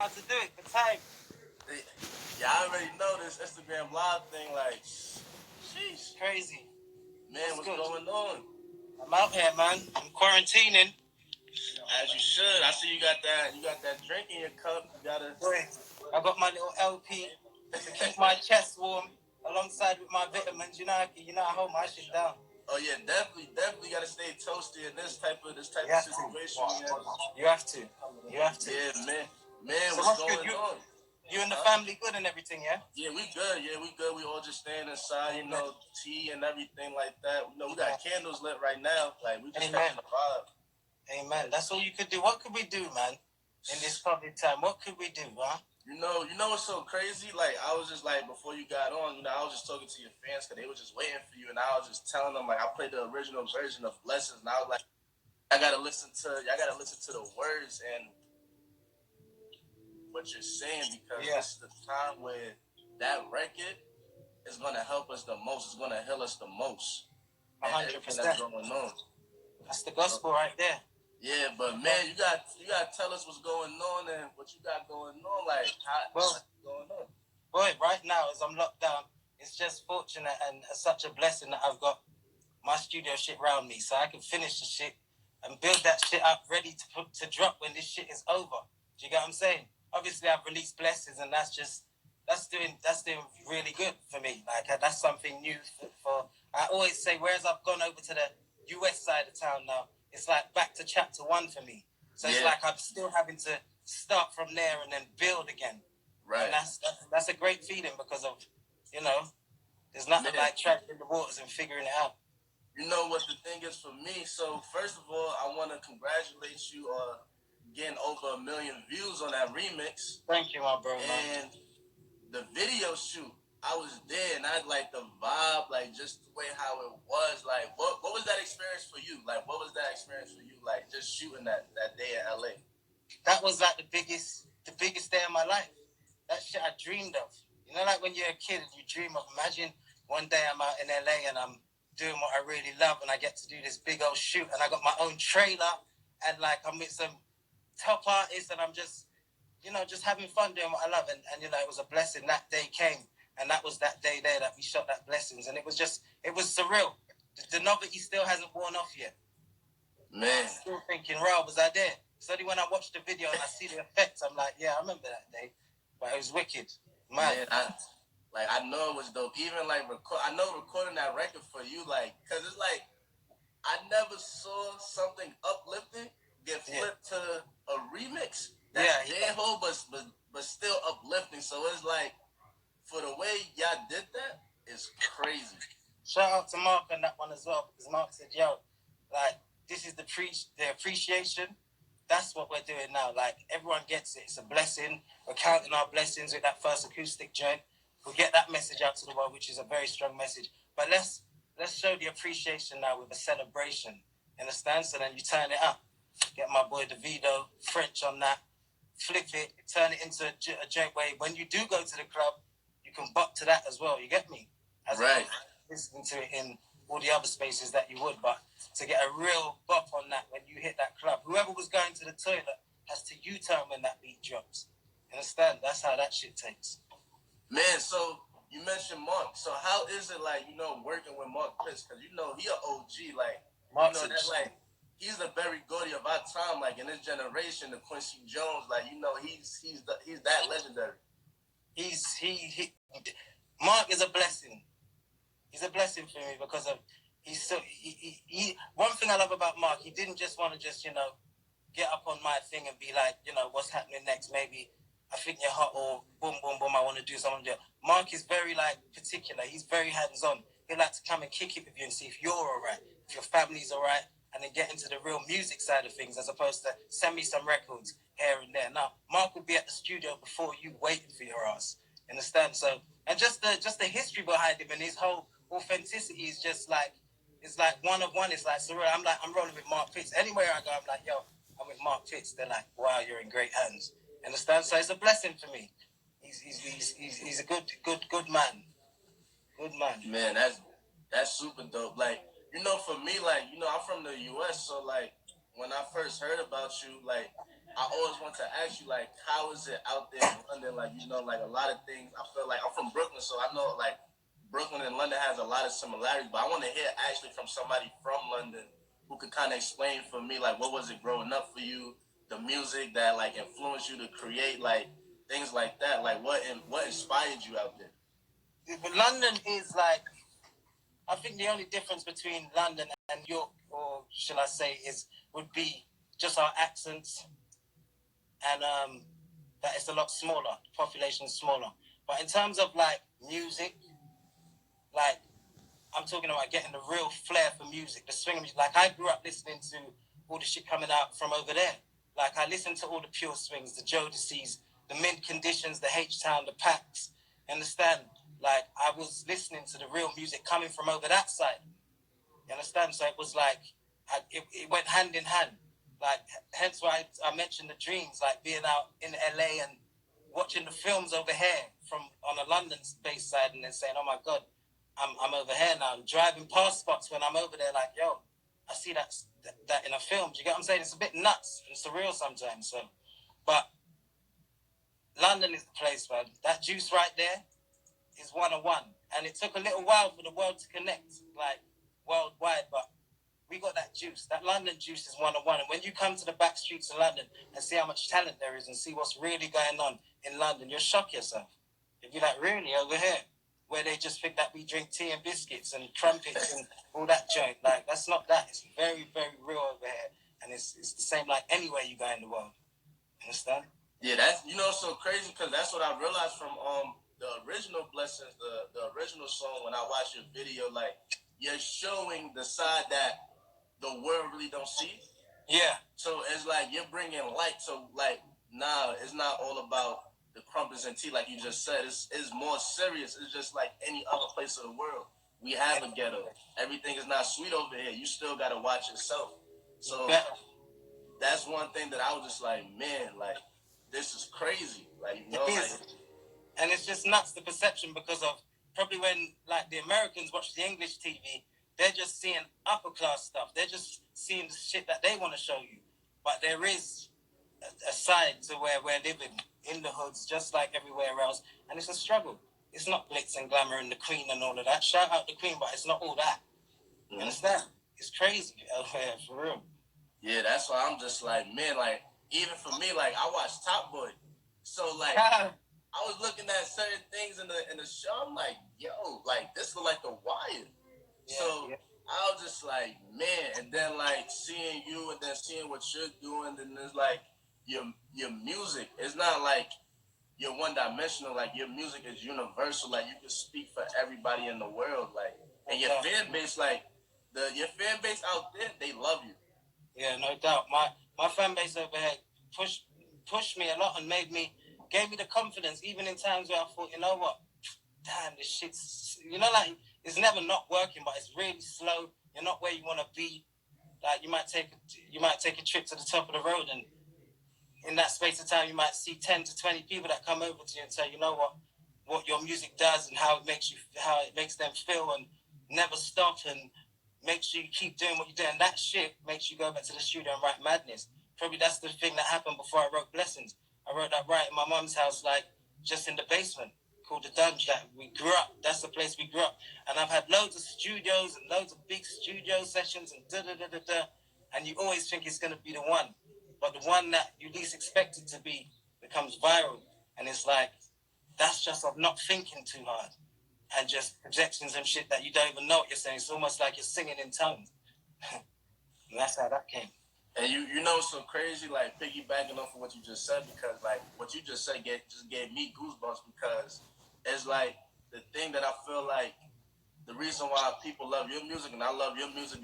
how to do it. The time. Yeah, I already know this Instagram live thing. Like, sheesh, Crazy. man, what's going on? I'm out here, man. I'm quarantining. As you should. I see you got that drink in your cup. You gotta. Boy, I got my little LP to keep my chest warm, alongside with my vitamins. I hold my shit down. Oh yeah, definitely gotta stay toasty in this type of situation. You have to. Yeah, man, so what's going on? You and the family good and everything, yeah? Yeah, we good. We all just staying inside, tea and everything like that. We got candles lit right now. Like, we just catching the vibe. Amen. That's all you could do. What could we do, man, in this COVID time? What could we do, huh? You know what's so crazy? Like, I was just like, before you got on, I was just talking to your fans because they were just waiting for you, and I was just telling them, like, I played the original version of Blessings, and I was like, y'all gotta listen to the words and what you're saying, because this is the time where that record is gonna help us the most. It's gonna heal us the most. 100%. That's going on. That's the gospel right there. Yeah, but man, you got to tell us what's going on and what you got going on. Like, what's going on? Boy, right now as I'm locked down, it's just fortunate and such a blessing that I've got my studio shit around me, so I can finish the shit and build that shit up ready to drop when this shit is over. Do you get what I'm saying? Obviously, I've released Blessings, and that's doing really good for me. Like, that's something new for. I always say, whereas I've gone over to the US side of town now, it's like back to chapter 1 for me. So it's like I'm still having to start from there and then build again. Right. And that's a great feeling because of, there's nothing like trapping the waters and figuring it out. You know what the thing is for me? So first of all, I want to congratulate you on getting over 1 million views on that remix. Thank you, my bro. And the video shoot, I was there, and I like the vibe, like just the way how it was. Like, what was that experience for you? Like, what was that experience for you? Like, just shooting that day in LA. That was like the biggest day of my life. That shit I dreamed of. Like when you're a kid and you dream of. Imagine one day I'm out in LA and I'm doing what I really love, and I get to do this big old shoot, and I got my own trailer, and like I'm with some top artists, and I'm just, just having fun doing what I love, and it was a blessing. That day came, and that was that day there that we shot that Blessings, and it was surreal. The novelty still hasn't worn off yet. Man, I'm still thinking, Rob, was I there? It's only when I watch the video and I see the effects, I'm like, yeah, I remember that day, but it was wicked. Man, I know it was dope. Even like recording that record for you, like, cause it's like I never saw something uplifting get flipped to a remix. That's whole, but still uplifting. So it's like, for the way y'all did that, it's crazy. Shout out to Mark on that one as well, because Mark said, yo, like, this is the appreciation. That's what we're doing now. Like, everyone gets it. It's a blessing. We're counting our blessings with that first acoustic joint. We'll get that message out to the world, which is a very strong message. But let's show the appreciation now with a celebration. Understand? So then you turn it up. Get my boy Davido, French on that. Flip it. Turn it into a joint where when you do go to the club, you can bop to that as well. You get me? Right. Listening to it in all the other spaces that you would, but to get a real bop on that when you hit that club, whoever was going to the toilet has to U-turn when that beat drops. Understand? That's how that shit takes. Man, so you mentioned Mark. So how is it like, working with Mark Pitts? Because he an OG. Like, that's like, he's the Berry Gordy of our time. Like, in this generation, the Quincy Jones. Like, he's that legendary. Mark is a blessing. He's a blessing for me because of one thing I love about Mark, he didn't just want to get up on my thing and be like, what's happening next? Maybe I think you're hot, or boom, boom, boom, I want to do something. Mark is very particular. He's very hands-on. He'd like to come and kick it with you and see if you're all right, if your family's all right, and then get into the real music side of things as opposed to send me some records here and there. Now, Mark would be at the studio before you, waiting for your ass. Understand? So, and just the history behind him and his whole authenticity is just like, it's like one of one. It's like surreal. I'm rolling with Mark Pitts. Anywhere I go, I'm like, yo, I'm with Mark Pitts. They're like, wow, you're in great hands. Understand? So it's a blessing for me. He's a good man. Good man. Man, that's super dope. Like, for me, like, I'm from the US, so like when I first heard about you, like, I always want to ask you, like, how is it out there in London? Like, you know, like a lot of things. I feel like I'm from Brooklyn, so I know like Brooklyn and London has a lot of similarities. But I want to hear actually from somebody from London who could kind of explain for me, like, what was it growing up for you, the music that like influenced you to create, like things like that. Like, what inspired you out there? But London is like, I think the only difference between London and York, or shall I say, would be just our accents, and that it's a lot smaller. The population is smaller. But in terms of like music, like I'm talking about getting the real flair for music, the swing music. Like I grew up listening to all the shit coming out from over there. Like I listened to all the Pure Swings, the Jodeci's, the Mint Conditions, the H-Town, the Packs. Understand? Like I was listening to the real music coming from over that side. You understand? So it was like it went hand in hand. Like hence why I mentioned the dreams, like being out in LA and watching the films over here from on a London-based side, and then saying, "Oh my God, I'm over here now." I'm driving past spots when I'm over there, like, "Yo, I see that in a film." Do you get what I'm saying? It's a bit nuts and surreal sometimes. So, but London is the place, man. That juice right there is 101, and it took a little while for the world to connect, like worldwide, but we got that juice. That London juice is 101. And when you come to the back streets of London and see how much talent there is and see what's really going on in London, you'll shock yourself. You'll be like, really, over here? Where they just think that we drink tea and biscuits and crumpets and all that joint. Like, that's not that. It's very, very real over here. And it's the same like anywhere you go in the world. Understand? Yeah, that's, you know, so crazy because that's what I realized from the original Blessings, the original song. When I watched your video, like you're showing the side that the world really don't see. Yeah. So it's like you're bringing light. So like, nah, it's not all about the crumpets and tea like you just said. It's more serious. It's just like any other place of the world. We have a ghetto. Everything is not sweet over here. You still gotta watch yourself. So that's one thing that I was just like, man, like this is crazy. Like, you know, like, and it's just nuts, the perception, because of probably when like the Americans watch the English TV, they're just seeing upper class stuff. They're just seeing the shit that they want to show you. But there is a side to where we're living in the hoods, just like everywhere else, and it's a struggle. It's not glitz and glamour and the Queen and all of that. Shout out the Queen, but it's not all that. You understand? It's crazy out here, for real. Yeah, that's why I'm just like, man, like, even for me, like, I watch Top Boy. So, like, I was looking at certain things in the show. I'm like, yo, like, this look like The Wire. Yeah, so, yeah. I was just like, man. And then, like, seeing you and then seeing what you're doing, and it's like, your music, it's not like you're one-dimensional. Like, your music is universal. Like, you can speak for everybody in the world. Like, and your fan base, like, your fan base out there, they love you. Yeah, no doubt. My fan base over here pushed me a lot and gave me the confidence, even in times where I thought, you know what, damn, this shit's, you know, like, it's never not working, but it's really slow. You're not where you want to be. Like, you might take a trip to the top of the road, and in that space of time, you might see 10 to 20 people that come over to you and say, you know what your music does and how it makes them feel, and never stop, and make sure you keep doing what you're doing. That shit makes you go back to the studio and write madness. Probably that's the thing that happened before I wrote Blessings. I wrote that right in my mum's house, like just in the basement, called the Dunge. That we grew up. That's the place we grew up. And I've had loads of studios and loads of big studio sessions and and you always think it's gonna be the one, but the one that you least expect it to be becomes viral, and it's like that's just of not thinking too hard and just projections and shit that you don't even know what you're saying. It's almost like you're singing in tongues. And that's how that came. And you know, it's so crazy, like piggybacking off of what you just said, because like what you just said just gave me goosebumps, because it's like the thing that I feel like the reason why people love your music and I love your music